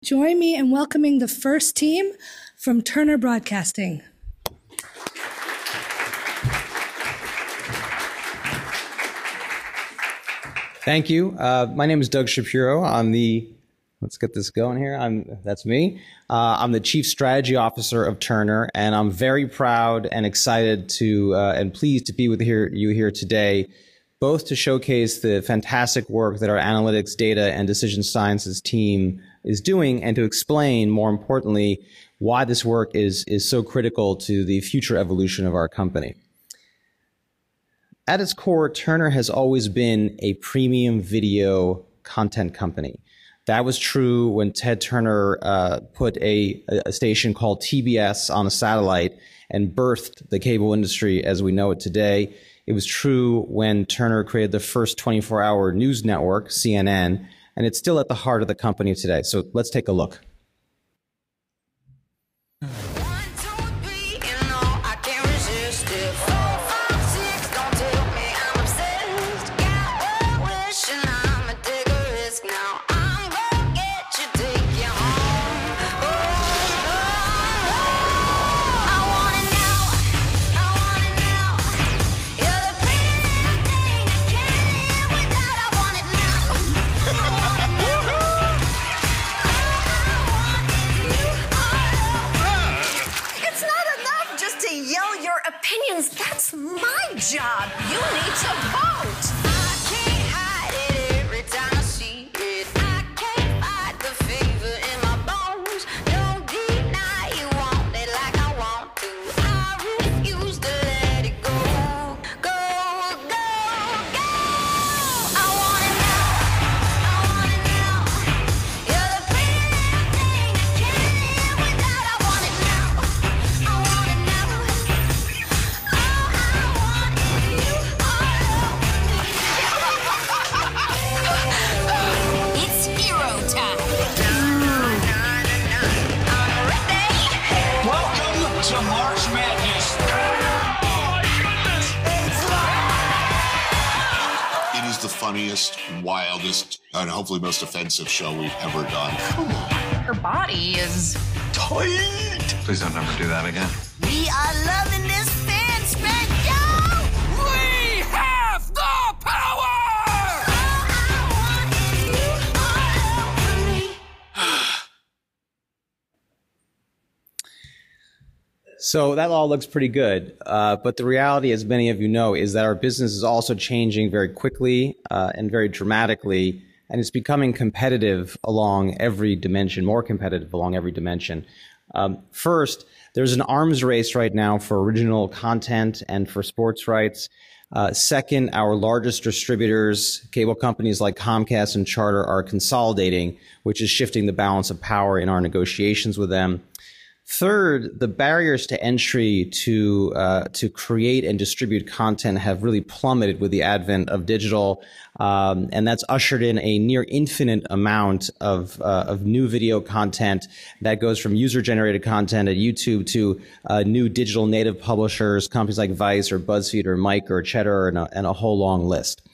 Join me in welcoming the first team from Turner Broadcasting. Thank you. My name is Doug Shapiro. Let's get this going here. That's me. I'm the Chief Strategy Officer of Turner, and I'm very proud and excited and pleased to be with you here today, both to showcase the fantastic work that our analytics, data, and decision sciences team is doing, and to explain, more importantly, why this work is so critical to the future evolution of our company. At its core, Turner has always been a premium video content company. That was true when Ted Turner put a station called TBS on a satellite and birthed the cable industry as we know it today. It was true when Turner created the first 24-hour news network, CNN, and it's still at the heart of the company today. So let's take a look. That's my job. You need to vote. I can't hide it every time I see it. I can't fight the fever in my bones. Don't deny you want it like I want to. I refuse to let it go. Go, go, go. I want it now. I want it now. You're the prettiest thing I can't live without. I want it now. I want it now. It's hero time. Welcome to March Madness. It is the funniest, wildest, and hopefully most offensive show we've ever done. Her body is Tight. Please don't ever do that again. We are loving this fan spread, yo! We have the power! So that all looks pretty good, but the reality, as many of you know, is that our business is also changing very quickly and very dramatically, and it's becoming competitive along every dimension, more competitive along every dimension. First, there's an arms race right now for original content and for sports rights. Second, our largest distributors, cable companies like Comcast and Charter, are consolidating, which is shifting the balance of power in our negotiations with them. Third, the barriers to entry to create and distribute content have really plummeted with the advent of digital, and that's ushered in a near infinite amount of new video content that goes from user-generated content at YouTube to new digital native publishers, companies like Vice or BuzzFeed or Mike or Cheddar, and a whole long list.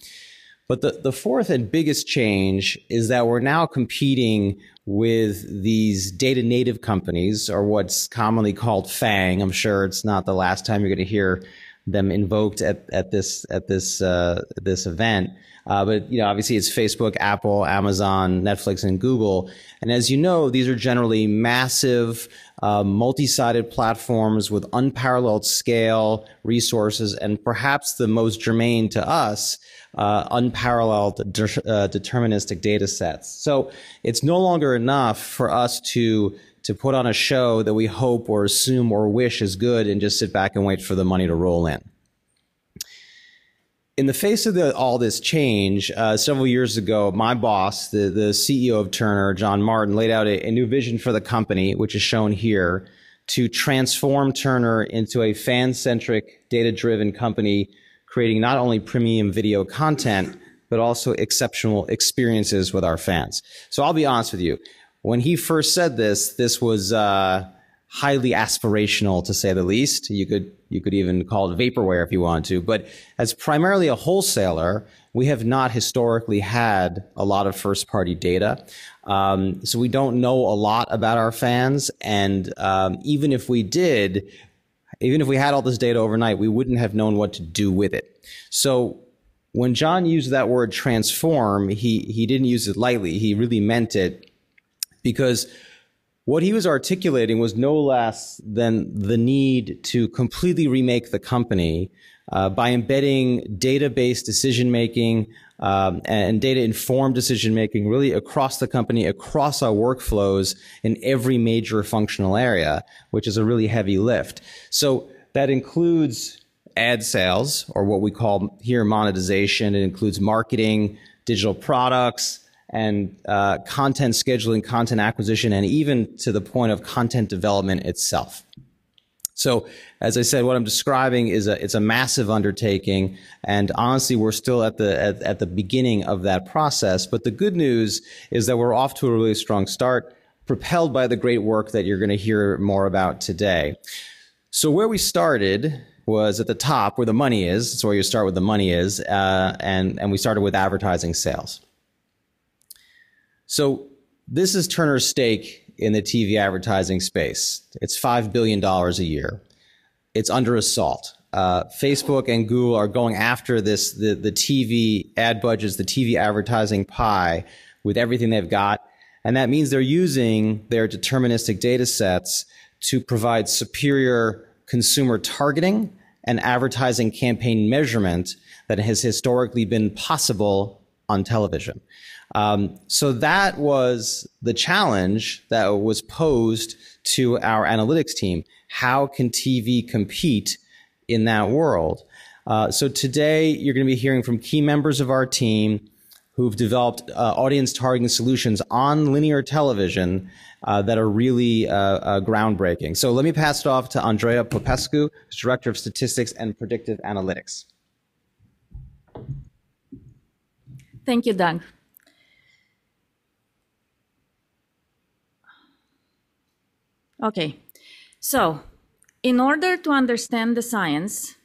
But the fourth and biggest change is that we're now competing with these data native companies, or what's commonly called FANG. I'm sure it's not the last time you're going to hear them invoked at this event. But obviously it's Facebook, Apple, Amazon, Netflix, and Google. And as you know, these are generally massive, multi-sided platforms with unparalleled scale, resources, and perhaps the most germane to us, unparalleled deterministic data sets. So it's no longer enough for us to put on a show that we hope or assume or wish is good and just sit back and wait for the money to roll in. In the face of all this change, several years ago, my boss, the CEO of Turner, John Martin, laid out a new vision for the company, which is shown here, to transform Turner into a fan-centric, data-driven company, creating not only premium video content, but also exceptional experiences with our fans. So I'll be honest with you. When he first said this was highly aspirational, to say the least. You could even call it vaporware if you want to. But as primarily a wholesaler, we have not historically had a lot of first-party data. So we don't know a lot about our fans. And even if we had all this data overnight, we wouldn't have known what to do with it. So when John used that word transform, he didn't use it lightly. He really meant it, because what he was articulating was no less than the need to completely remake the company by embedding data-based decision-making and data-informed decision-making really across the company, across our workflows in every major functional area, which is a really heavy lift. So that includes ad sales, or what we call here monetization. It includes marketing, digital products, and content scheduling, content acquisition, and even to the point of content development itself. So, as I said, what I'm describing is it's a massive undertaking, and honestly, we're still at the beginning of that process. But the good news is that we're off to a really strong start, propelled by the great work that you're going to hear more about today. So, where we started was at the top, where the money is. That's where you start with the money is, and we started with advertising sales. So this is Turner's stake in the TV advertising space. It's $5 billion a year. It's under assault. Facebook and Google are going after the TV ad budgets, the TV advertising pie with everything they've got. And that means they're using their deterministic data sets to provide superior consumer targeting and advertising campaign measurement that has historically been possible on television. So that was the challenge that was posed to our analytics team. How can TV compete in that world? So today you're going to be hearing from key members of our team who've developed audience targeting solutions on linear television that are really groundbreaking. So let me pass it off to Andreea Popescu, who's Director of Statistics and Predictive Analytics. Thank you, Doug. Okay, so in order to understand the science,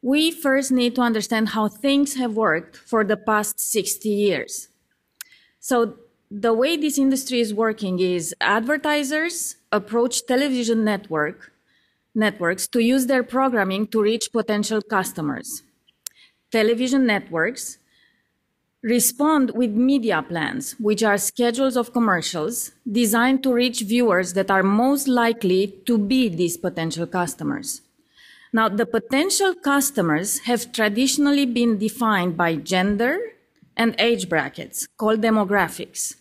we first need to understand how things have worked for the past 60 years. So the way this industry is working is advertisers approach television networks to use their programming to reach potential customers. Television networks respond with media plans, which are schedules of commercials designed to reach viewers that are most likely to be these potential customers. Now, the potential customers have traditionally been defined by gender and age brackets, called demographics.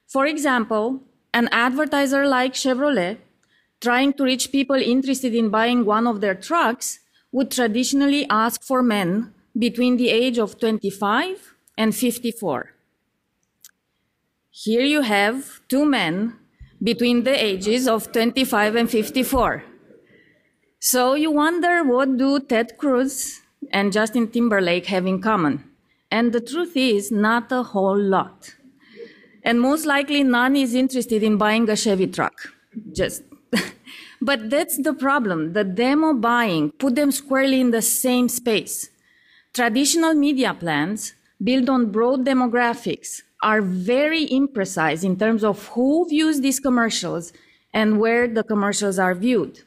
For example, an advertiser like Chevrolet, trying to reach people interested in buying one of their trucks, would traditionally ask for men between the age of 25 and 54. Here you have two men between the ages of 25 and 54. So you wonder, what do Ted Cruz and Justin Timberlake have in common? And the truth is, not a whole lot. And most likely none is interested in buying a Chevy truck. But that's the problem. The demo buying put them squarely in the same space. Traditional media plans built on broad demographics are very imprecise in terms of who views these commercials and where the commercials are viewed.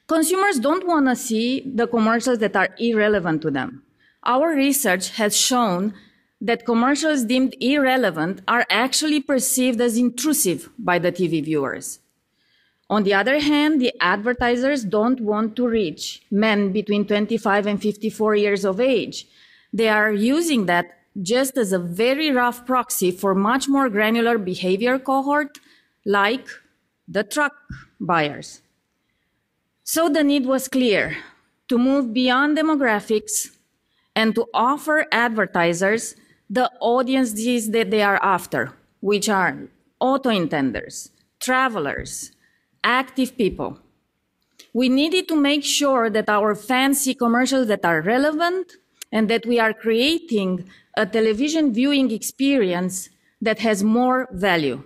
Consumers don't want to see the commercials that are irrelevant to them. Our research has shown that commercials deemed irrelevant are actually perceived as intrusive by the TV viewers. On the other hand, the advertisers don't want to reach men between 25 and 54 years of age. They are using that just as a very rough proxy for much more granular behavior cohort, like the truck buyers. So the need was clear to move beyond demographics and to offer advertisers the audiences that they are after, which are auto intenders, travelers, active people. We needed to make sure that our fans see commercials that are relevant and that we are creating a television viewing experience that has more value.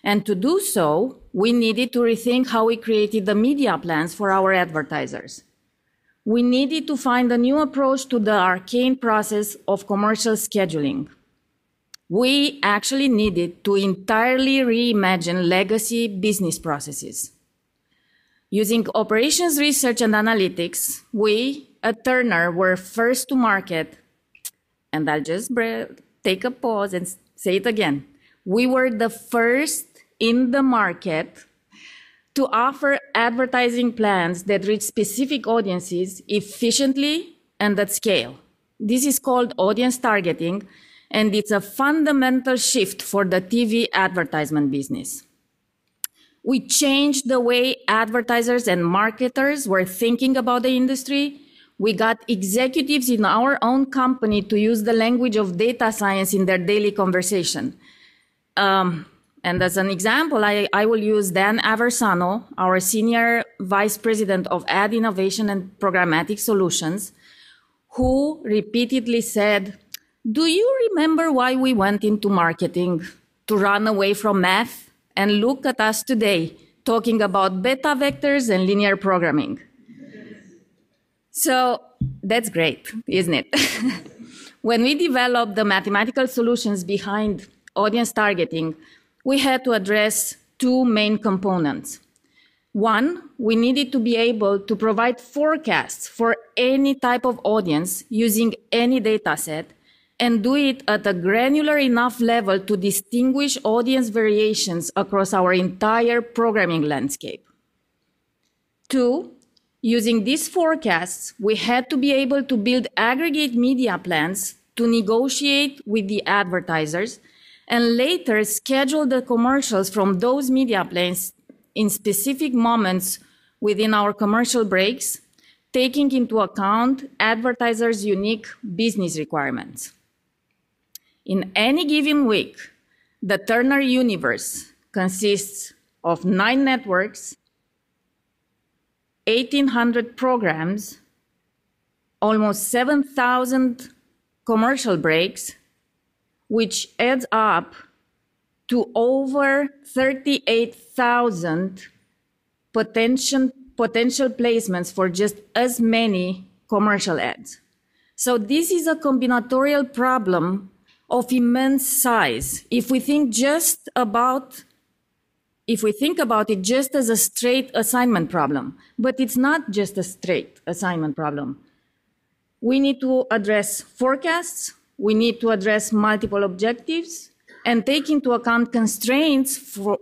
And to do so, we needed to rethink how we created the media plans for our advertisers. We needed to find a new approach to the arcane process of commercial scheduling. We actually needed to entirely reimagine legacy business processes. Using operations research and analytics, we at Turner were first to market, and I'll just take a pause and say it again. We were the first in the market to offer advertising plans that reach specific audiences efficiently and at scale. This is called audience targeting, and it's a fundamental shift for the TV advertisement business. We changed the way advertisers and marketers were thinking about the industry. We got executives in our own company to use the language of data science in their daily conversation. And as an example, I will use Dan Aversano, our Senior Vice President of Ad Innovation and Programmatic Solutions, who repeatedly said, "Do you remember why we went into marketing? To run away from math? And look at us today, talking about beta vectors and linear programming." So that's great, isn't it? When we developed the mathematical solutions behind audience targeting, we had to address two main components. One, we needed to be able to provide forecasts for any type of audience using any data set and do it at a granular enough level to distinguish audience variations across our entire programming landscape. Two, using these forecasts, we had to be able to build aggregate media plans to negotiate with the advertisers and later schedule the commercials from those media plans in specific moments within our commercial breaks, taking into account advertisers' unique business requirements. In any given week, the Turner universe consists of 9 networks, 1,800 programs, almost 7,000 commercial breaks, which adds up to over 38,000 potential placements for just as many commercial ads. So this is a combinatorial problem of immense size. If we think about it just as a straight assignment problem, but it's not just a straight assignment problem. We need to address forecasts, we need to address multiple objectives, and take into account constraints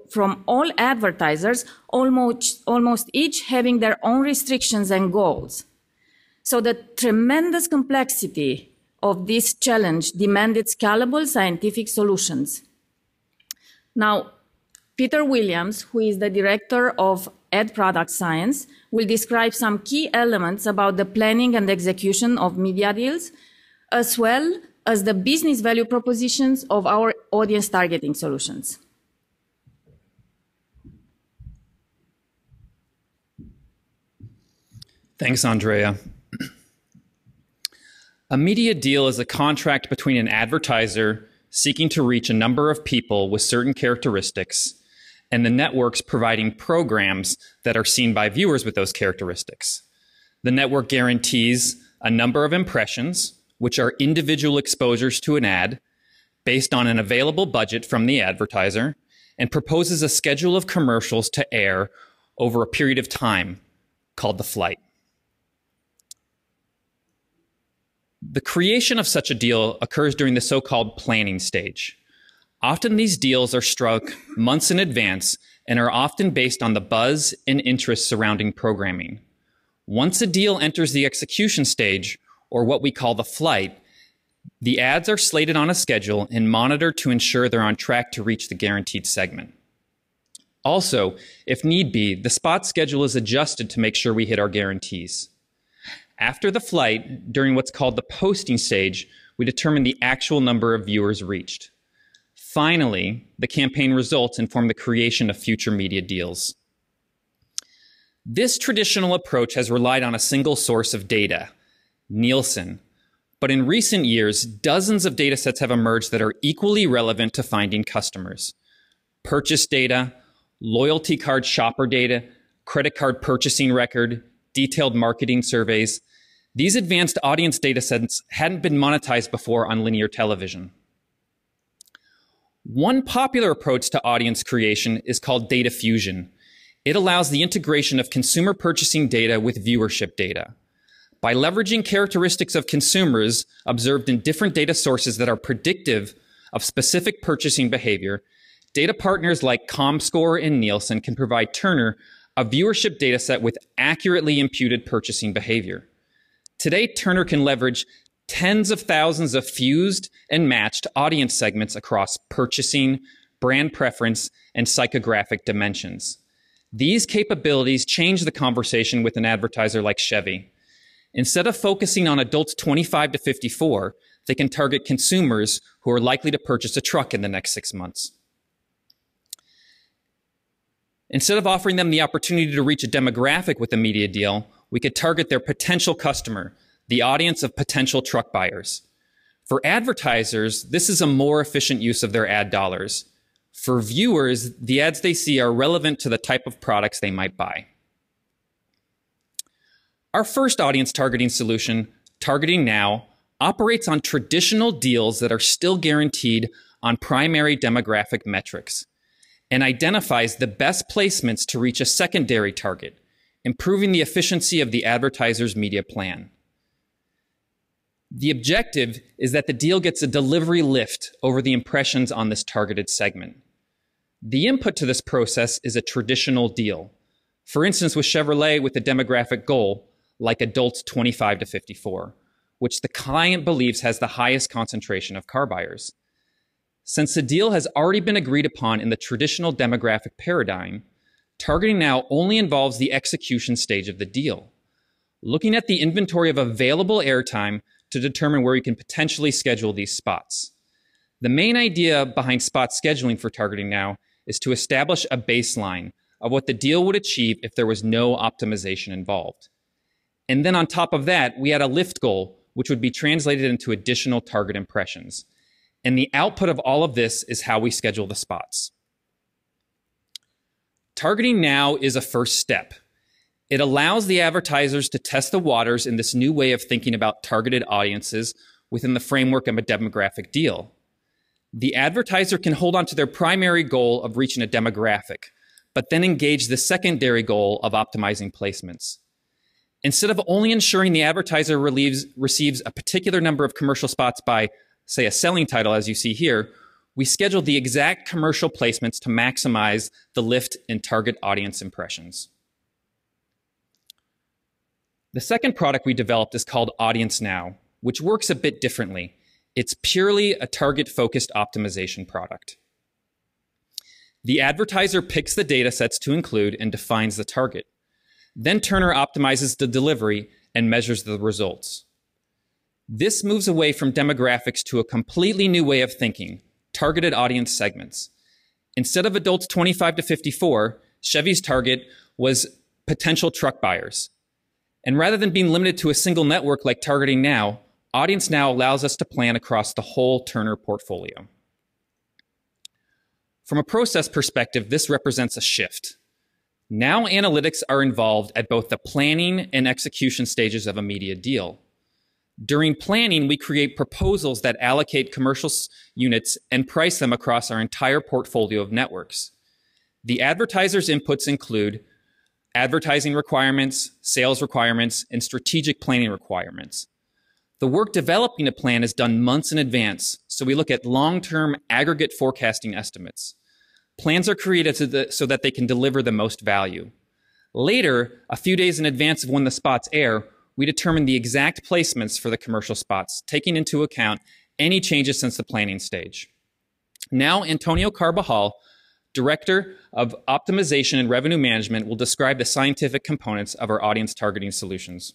from all advertisers, almost each having their own restrictions and goals. So the tremendous complexity of this challenge demanded scalable scientific solutions. Now, Peter Williams, who is the director of Ad Product Science, will describe some key elements about the planning and execution of media deals, as well as the business value propositions of our audience targeting solutions. Thanks, Andrea. A media deal is a contract between an advertiser seeking to reach a number of people with certain characteristics and the networks providing programs that are seen by viewers with those characteristics. The network guarantees a number of impressions, which are individual exposures to an ad, based on an available budget from the advertiser, and proposes a schedule of commercials to air over a period of time called the flight. The creation of such a deal occurs during the so-called planning stage. Often these deals are struck months in advance and are often based on the buzz and interest surrounding programming. Once a deal enters the execution stage, or what we call the flight, the ads are slated on a schedule and monitored to ensure they're on track to reach the guaranteed segment. Also, if need be, the spot schedule is adjusted to make sure we hit our guarantees. After the flight, during what's called the posting stage, we determine the actual number of viewers reached. Finally, the campaign results inform the creation of future media deals. This traditional approach has relied on a single source of data, Nielsen, but in recent years, dozens of data sets have emerged that are equally relevant to finding customers. Purchase data, loyalty card shopper data, credit card purchasing record, detailed marketing surveys. These advanced audience data sets hadn't been monetized before on linear television. One popular approach to audience creation is called data fusion. It allows the integration of consumer purchasing data with viewership data. By leveraging characteristics of consumers observed in different data sources that are predictive of specific purchasing behavior, data partners like Comscore and Nielsen can provide Turner a viewership data set with accurately imputed purchasing behavior. Today, Turner can leverage tens of thousands of fused and matched audience segments across purchasing, brand preference, and psychographic dimensions. These capabilities change the conversation with an advertiser like Chevy. Instead of focusing on adults 25 to 54, they can target consumers who are likely to purchase a truck in the next 6 months. Instead of offering them the opportunity to reach a demographic with a media deal, we could target their potential customer, the audience of potential truck buyers. For advertisers, this is a more efficient use of their ad dollars. For viewers, the ads they see are relevant to the type of products they might buy. Our first audience targeting solution, Targeting Now, operates on traditional deals that are still guaranteed on primary demographic metrics and identifies the best placements to reach a secondary target, improving the efficiency of the advertiser's media plan. The objective is that the deal gets a delivery lift over the impressions on this targeted segment. The input to this process is a traditional deal. For instance, with Chevrolet with a demographic goal, like adults 25 to 54, which the client believes has the highest concentration of car buyers. Since the deal has already been agreed upon in the traditional demographic paradigm, Targeting Now only involves the execution stage of the deal, looking at the inventory of available airtime to determine where you can potentially schedule these spots. The main idea behind spot scheduling for Targeting Now is to establish a baseline of what the deal would achieve if there was no optimization involved. And then on top of that, we had a lift goal, which would be translated into additional target impressions. And the output of all of this is how we schedule the spots. Targeting Now is a first step. It allows the advertisers to test the waters in this new way of thinking about targeted audiences within the framework of a demographic deal. The advertiser can hold on to their primary goal of reaching a demographic, but then engage the secondary goal of optimizing placements. Instead of only ensuring the advertiser receives a particular number of commercial spots by, say, a selling title, as you see here, we schedule the exact commercial placements to maximize the lift in target audience impressions. The second product we developed is called Audience Now, which works a bit differently. It's purely a target-focused optimization product. The advertiser picks the data sets to include and defines the target. Then Turner optimizes the delivery and measures the results. This moves away from demographics to a completely new way of thinking, targeted audience segments. Instead of adults 25 to 54, Chevy's target was potential truck buyers. And rather than being limited to a single network like Targeting Now, Audience Now allows us to plan across the whole Turner portfolio. From a process perspective, this represents a shift. Now analytics are involved at both the planning and execution stages of a media deal. During planning, we create proposals that allocate commercial units and price them across our entire portfolio of networks. The advertiser's inputs include advertising requirements, sales requirements, and strategic planning requirements. The work developing a plan is done months in advance, so we look at long-term aggregate forecasting estimates. Plans are created so that they can deliver the most value. Later, a few days in advance of when the spots air, we determine the exact placements for the commercial spots, taking into account any changes since the planning stage. Now, Antonio Carbajal, Director of Optimization and Revenue Management, will describe the scientific components of our audience targeting solutions.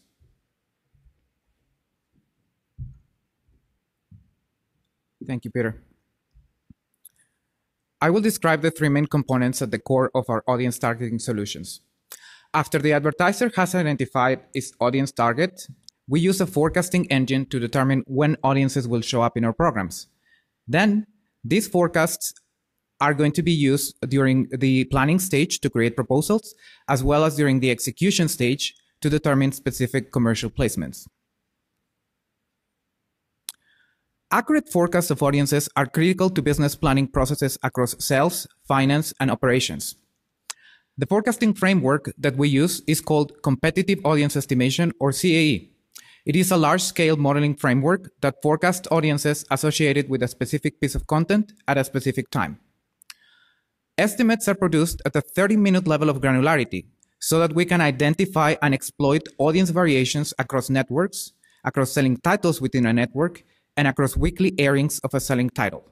Thank you, Peter. I will describe the three main components at the core of our audience targeting solutions. After the advertiser has identified its audience target, we use a forecasting engine to determine when audiences will show up in our programs. Then, these forecasts are going to be used during the planning stage to create proposals, as well as during the execution stage to determine specific commercial placements. Accurate forecasts of audiences are critical to business planning processes across sales, finance, and operations. The forecasting framework that we use is called Competitive Audience Estimation, or CAE. It is a large-scale modeling framework that forecasts audiences associated with a specific piece of content at a specific time. Estimates are produced at a 30-minute level of granularity so that we can identify and exploit audience variations across networks, across selling titles within a network, and across weekly airings of a selling title.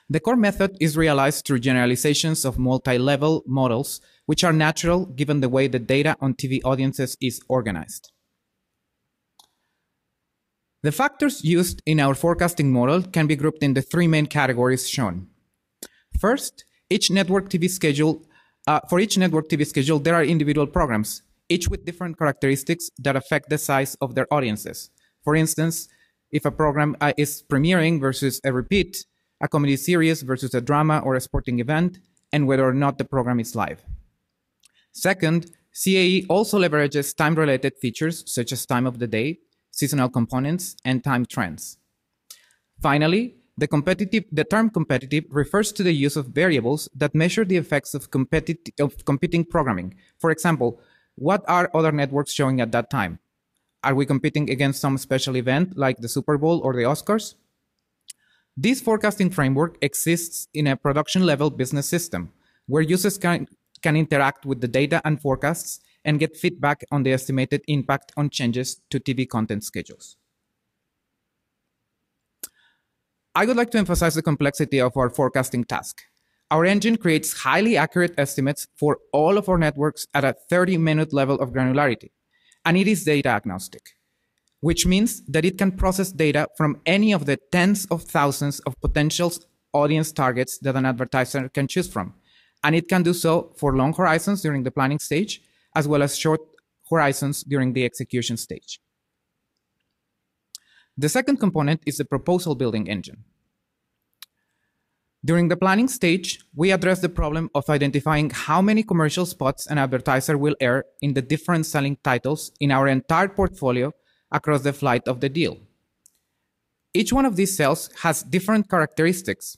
The core method is realized through generalizations of multi-level models, which are natural given the way the data on TV audiences is organized. The factors used in our forecasting model can be grouped into three main categories shown. First, for each network TV schedule, there are individual programs, each with different characteristics that affect the size of their audiences. For instance, if a program is premiering versus a repeat, a comedy series versus a drama or a sporting event, and whether or not the program is live. Second, CAE also leverages time-related features such as time of the day, seasonal components, and time trends. Finally, the term competitive refers to the use of variables that measure the effects of competing programming. For example, what are other networks showing at that time? Are we competing against some special event like the Super Bowl or the Oscars? This forecasting framework exists in a production-level business system where users can interact with the data and forecasts and get feedback on the estimated impact on changes to TV content schedules. I would like to emphasize the complexity of our forecasting task. Our engine creates highly accurate estimates for all of our networks at a 30-minute level of granularity, and it is data agnostic, which means that it can process data from any of the tens of thousands of potential audience targets that an advertiser can choose from. And it can do so for long horizons during the planning stage, as well as short horizons during the execution stage. The second component is the proposal building engine. During the planning stage, we address the problem of identifying how many commercial spots an advertiser will air in the different selling titles in our entire portfolio across the flight of the deal. Each one of these cells has different characteristics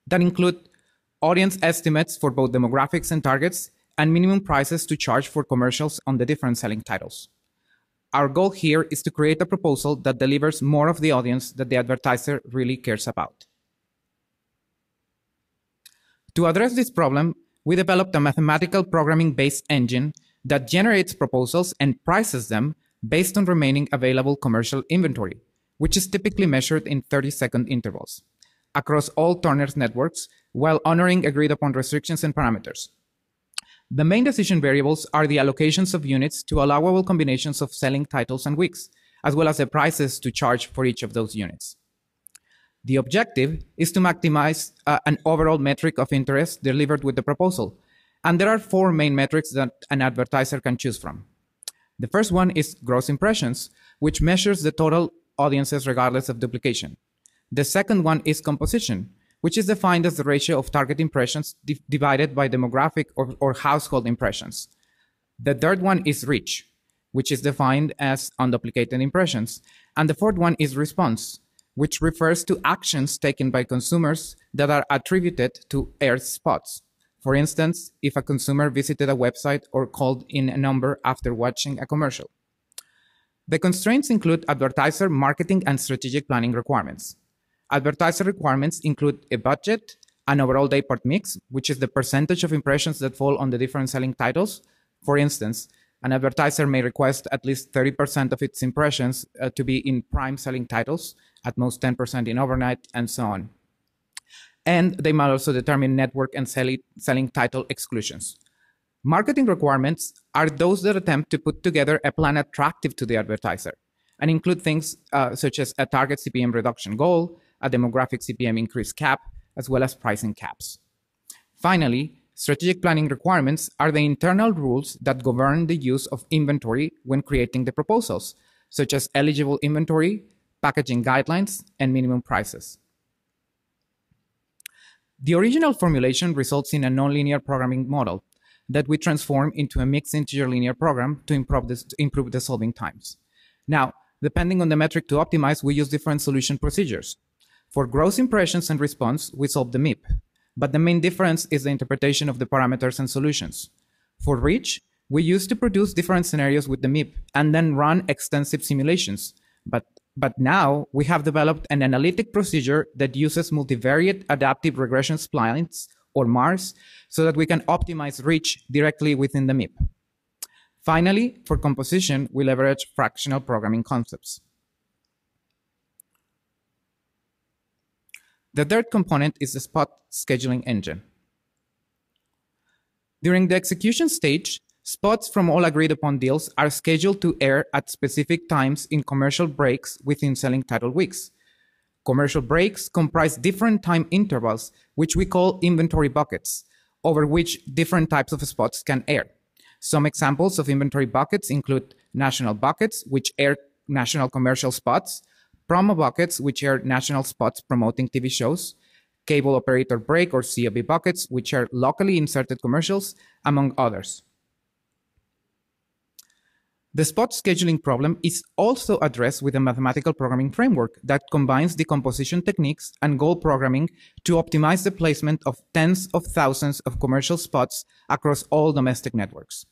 that include audience estimates for both demographics and targets, and minimum prices to charge for commercials on the different selling titles. Our goal here is to create a proposal that delivers more of the audience that the advertiser really cares about. To address this problem, we developed a mathematical programming-based engine that generates proposals and prices them based on remaining available commercial inventory, which is typically measured in 30-second intervals across all Turner's networks while honoring agreed-upon restrictions and parameters. The main decision variables are the allocations of units to allowable combinations of selling titles and weeks, as well as the prices to charge for each of those units. The objective is to maximize an overall metric of interest delivered with the proposal, and there are four main metrics that an advertiser can choose from. The first one is gross impressions, which measures the total audiences regardless of duplication. The second one is composition, which is defined as the ratio of target impressions divided by demographic or household impressions. The third one is reach, which is defined as unduplicated impressions. And the fourth one is response, which refers to actions taken by consumers that are attributed to aired spots. For instance, if a consumer visited a website or called in a number after watching a commercial. The constraints include advertiser, marketing, and strategic planning requirements. Advertiser requirements include a budget, an overall daypart mix, which is the percentage of impressions that fall on the different selling titles. For instance, an advertiser may request at least 30% of its impressions to be in prime selling titles, at most 10% in overnight, and so on. And they might also determine network and selling title exclusions. Marketing requirements are those that attempt to put together a plan attractive to the advertiser and include things such as a target CPM reduction goal, a demographic CPM increase cap, as well as pricing caps. Finally, strategic planning requirements are the internal rules that govern the use of inventory when creating the proposals, such as eligible inventory, packaging guidelines, and minimum prices. The original formulation results in a nonlinear programming model that we transform into a mixed integer linear program to improve the solving times. Now, depending on the metric to optimize, we use different solution procedures. For gross impressions and response, we solve the MIP, but the main difference is the interpretation of the parameters and solutions. For reach, we used to produce different scenarios with the MIP and then run extensive simulations. But now we have developed an analytic procedure that uses multivariate adaptive regression splines, or MARS, so that we can optimize reach directly within the MIP. Finally, for composition, we leverage fractional programming concepts. The third component is the spot scheduling engine. During the execution stage, spots from all agreed upon deals are scheduled to air at specific times in commercial breaks within selling title weeks. Commercial breaks comprise different time intervals, which we call inventory buckets, over which different types of spots can air. Some examples of inventory buckets include national buckets, which air national commercial spots, promo buckets, which air national spots promoting TV shows, cable operator break or COB buckets, which are locally inserted commercials, among others. The spot scheduling problem is also addressed with a mathematical programming framework that combines decomposition techniques and goal programming to optimize the placement of tens of thousands of commercial spots across all domestic networks.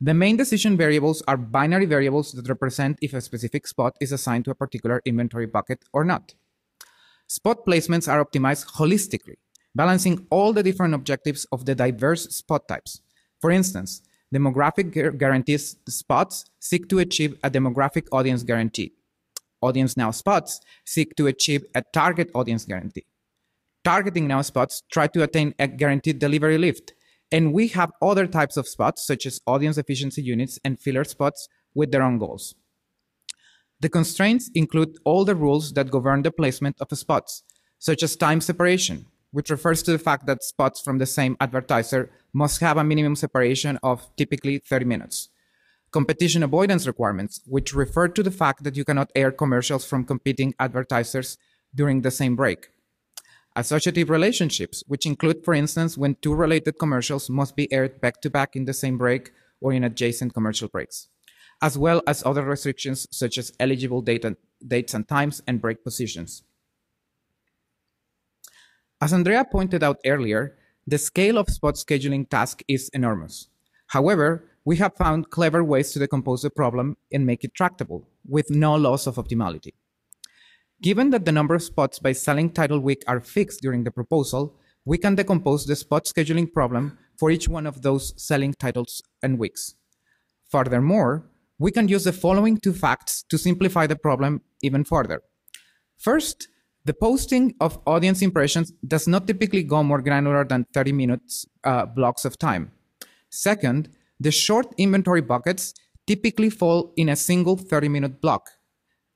The main decision variables are binary variables that represent if a specific spot is assigned to a particular inventory bucket or not. Spot placements are optimized holistically, balancing all the different objectives of the diverse spot types. For instance, demographic guarantees spots seek to achieve a demographic audience guarantee. Audience now spots seek to achieve a target audience guarantee. Targeting now spots try to attain a guaranteed delivery lift. And we have other types of spots, such as audience efficiency units and filler spots with their own goals. The constraints include all the rules that govern the placement of spots, such as time separation, which refers to the fact that spots from the same advertiser must have a minimum separation of typically 30 minutes. Competition avoidance requirements, which refer to the fact that you cannot air commercials from competing advertisers during the same break. Associative relationships, which include, for instance, when two related commercials must be aired back-to-back in the same break or in adjacent commercial breaks, as well as other restrictions such as eligible dates and times and break positions. As Andrea pointed out earlier, the scale of spot scheduling task is enormous. However, we have found clever ways to decompose the problem and make it tractable, with no loss of optimality. Given that the number of spots by selling title week are fixed during the proposal, we can decompose the spot scheduling problem for each one of those selling titles and weeks. Furthermore, we can use the following two facts to simplify the problem even further. First, the posting of audience impressions does not typically go more granular than 30 minutes blocks of time. Second, the short inventory buckets typically fall in a single 30-minute block.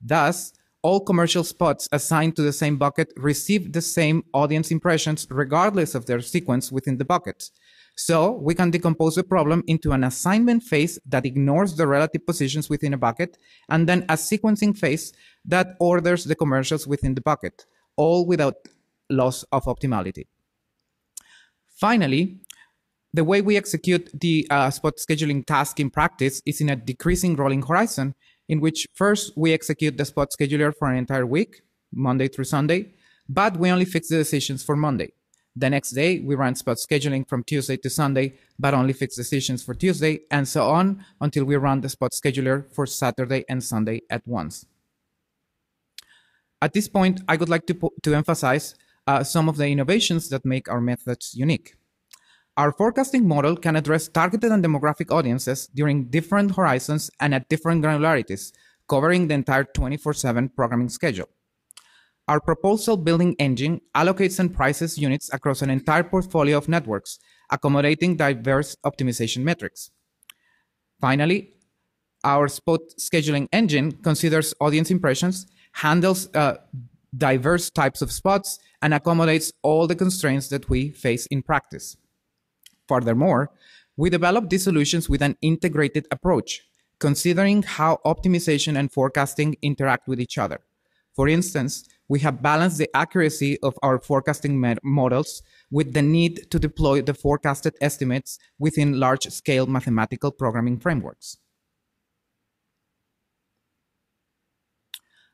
Thus, all commercial spots assigned to the same bucket receive the same audience impressions regardless of their sequence within the bucket. So we can decompose the problem into an assignment phase that ignores the relative positions within a bucket, and then a sequencing phase that orders the commercials within the bucket, all without loss of optimality. Finally, the way we execute the spot scheduling task in practice is in a decreasing rolling horizon, in which first we execute the spot scheduler for an entire week, Monday through Sunday, but we only fix the decisions for Monday. The next day, we run spot scheduling from Tuesday to Sunday, but only fix decisions for Tuesday, and so on until we run the spot scheduler for Saturday and Sunday at once. At this point, I would like to emphasize some of the innovations that make our methods unique. Our forecasting model can address targeted and demographic audiences during different horizons and at different granularities, covering the entire 24/7 programming schedule. Our proposal building engine allocates and prices units across an entire portfolio of networks, accommodating diverse optimization metrics. Finally, our spot scheduling engine considers audience impressions, handles diverse types of spots, and accommodates all the constraints that we face in practice. Furthermore, we develop these solutions with an integrated approach, considering how optimization and forecasting interact with each other. For instance, we have balanced the accuracy of our forecasting models with the need to deploy the forecasted estimates within large-scale mathematical programming frameworks.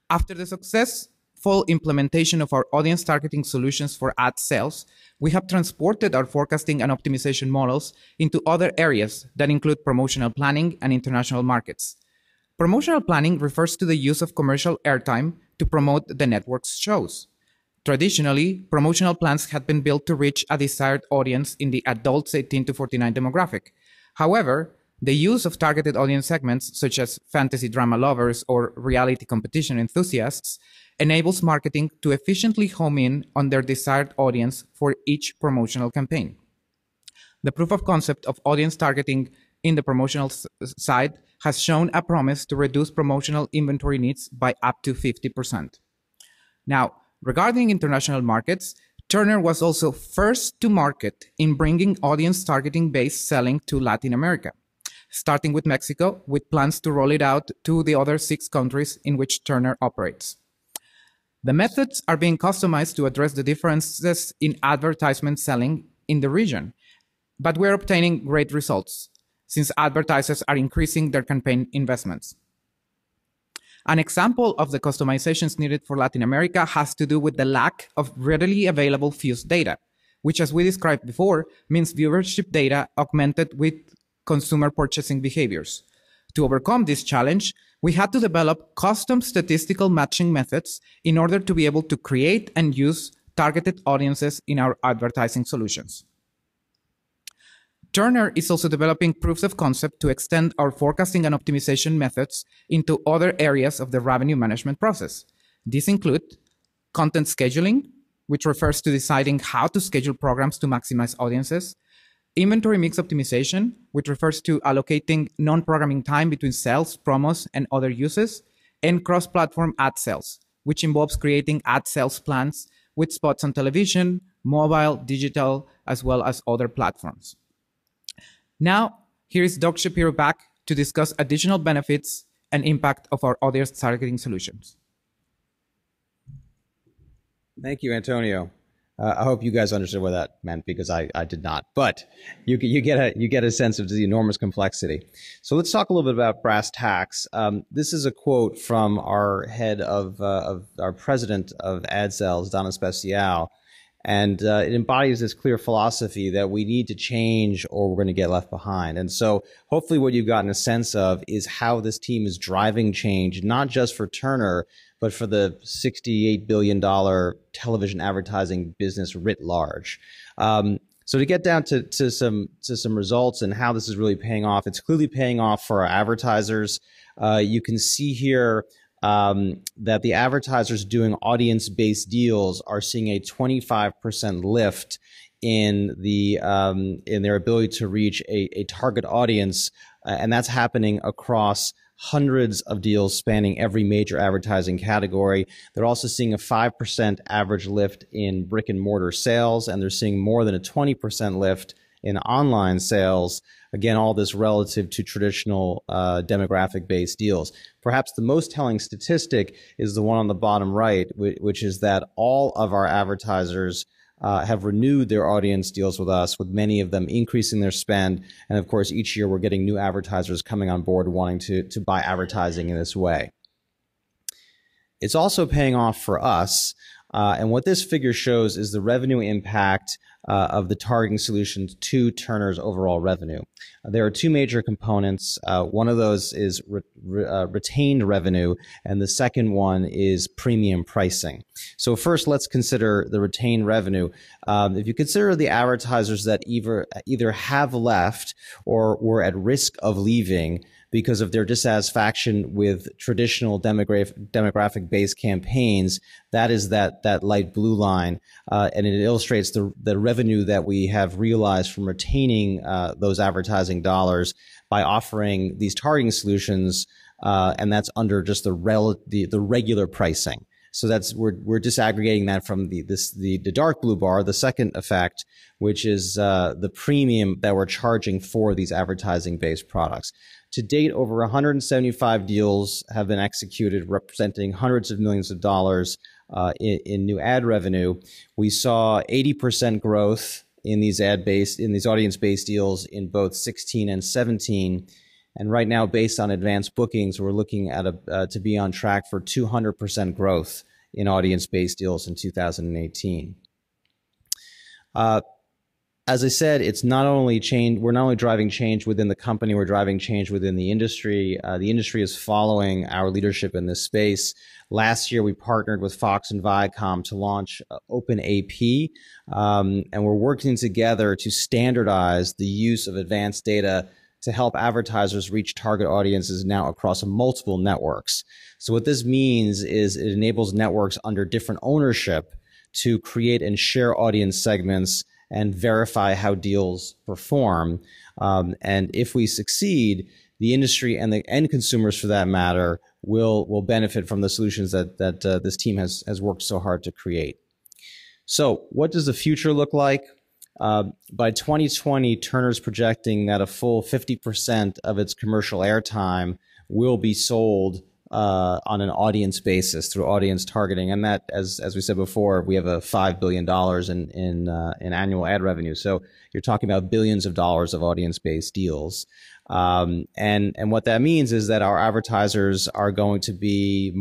After the successful implementation of our audience targeting solutions for ad sales, we have transported our forecasting and optimization models into other areas that include promotional planning and international markets. Promotional planning refers to the use of commercial airtime to promote the network's shows. Traditionally, promotional plans had been built to reach a desired audience in the adults 18 to 49 demographic. However, the use of targeted audience segments, such as fantasy drama lovers or reality competition enthusiasts, enables marketing to efficiently home in on their desired audience for each promotional campaign. The proof of concept of audience targeting in the promotional side has shown a promise to reduce promotional inventory needs by up to 50%. Now, regarding international markets, Turner was also first to market in bringing audience targeting-based selling to Latin America, starting with Mexico, with plans to roll it out to the other 6 countries in which Turner operates. The methods are being customized to address the differences in advertisement selling in the region, but we're obtaining great results since advertisers are increasing their campaign investments. An example of the customizations needed for Latin America has to do with the lack of readily available Fuse data, which, as we described before, means viewership data augmented with consumer purchasing behaviors. To overcome this challenge, we had to develop custom statistical matching methods in order to be able to create and use targeted audiences in our advertising solutions. Turner is also developing proofs of concept to extend our forecasting and optimization methods into other areas of the revenue management process. These include content scheduling, which refers to deciding how to schedule programs to maximize audiences, inventory mix optimization, which refers to allocating non-programming time between sales, promos, and other uses, and cross-platform ad sales, which involves creating ad sales plans with spots on television, mobile, digital, as well as other platforms. Now, here is Doug Shapiro back to discuss additional benefits and impact of our audience targeting solutions. Thank you, Antonio. I hope you guys understood what that meant, because I did not. But you get a sense of the enormous complexity. So let's talk a little bit about brass tacks. This is a quote from our head of our president of ad sales, Donna Speciale. And it embodies this clear philosophy that we need to change or we're going to get left behind. And so hopefully what you've gotten a sense of is how this team is driving change, not just for Turner, but for the $68 billion television advertising business writ large. So to get down to some results and how this is really paying off, it's clearly paying off for our advertisers. You can see here that the advertisers doing audience-based deals are seeing a 25% lift in their ability to reach a target audience, and that's happening across hundreds of deals spanning every major advertising category. They're also seeing a 5% average lift in brick and mortar sales, and they're seeing more than a 20% lift in online sales. Again, all this relative to traditional demographic-based deals. Perhaps the most telling statistic is the one on the bottom right, which is that all of our advertisers have renewed their audience deals with us, with many of them increasing their spend. And of course, each year we're getting new advertisers coming on board wanting to buy advertising in this way. It's also paying off for us. And what this figure shows is the revenue impact of the targeting solutions to Turner's overall revenue. There are 2 major components. One of those is retained revenue, and the second one is premium pricing. So first, let's consider the retained revenue. If you consider the advertisers that either have left or were at risk of leaving because of their dissatisfaction with traditional demographic-based campaigns, that is that light blue line, and it illustrates the revenue that we have realized from retaining those advertising dollars by offering these targeting solutions, and that's under just the regular pricing. So we're disaggregating that from the dark blue bar, the second effect, which is the premium that we're charging for these advertising-based products. To date, over 175 deals have been executed, representing hundreds of millions of dollars in new ad revenue. We saw 80% growth in these audience-based deals in both 16 and 17. And right now, based on advanced bookings, we're looking at to be on track for 200% growth in audience-based deals in 2018. As I said, it's not only change. We're not only driving change within the company, we're driving change within the industry. The industry is following our leadership in this space. Last year, we partnered with Fox and Viacom to launch OpenAP, and we're working together to standardize the use of advanced data to help advertisers reach target audiences now across multiple networks. So what this means is it enables networks under different ownership to create and share audience segments and verify how deals perform. And if we succeed, the industry and the end consumers, for that matter, will benefit from the solutions that this team has worked so hard to create. So what does the future look like? By 2020, Turner's projecting that a full 50% of its commercial airtime will be sold on an audience basis through audience targeting, and that, as we said before, we have a $5 billion in annual ad revenue. So you're talking about billions of dollars of audience-based deals, and what that means is that our advertisers are going to be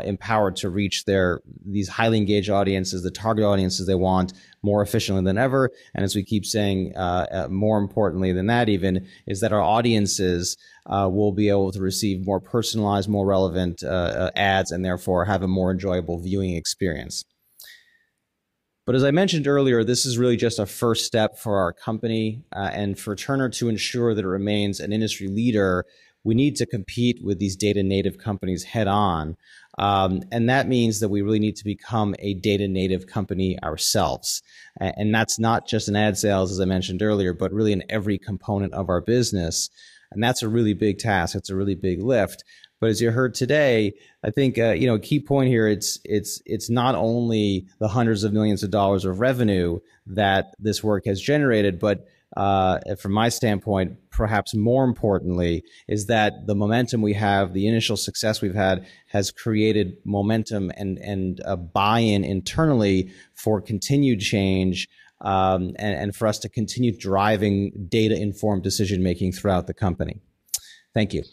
empowered to reach these highly engaged audiences, the target audiences they want, more efficiently than ever. And as we keep saying, more importantly than that even, is that our audiences will be able to receive more personalized, more relevant ads, and therefore have a more enjoyable viewing experience. But as I mentioned earlier, this is really just a first step for our company, and for Turner to ensure that it remains an industry leader, we need to compete with these data native companies head on. And that means that we really need to become a data native company ourselves. And that's not just in ad sales, as I mentioned earlier, but really in every component of our business. And that's a really big task. It's a really big lift. But as you heard today, I think a key point here, it's not only the hundreds of millions of dollars of revenue that this work has generated, but from my standpoint, perhaps more importantly, is that the momentum we have, the initial success we've had, has created momentum and a buy-in internally for continued change, and for us to continue driving data-informed decision-making throughout the company. Thank you.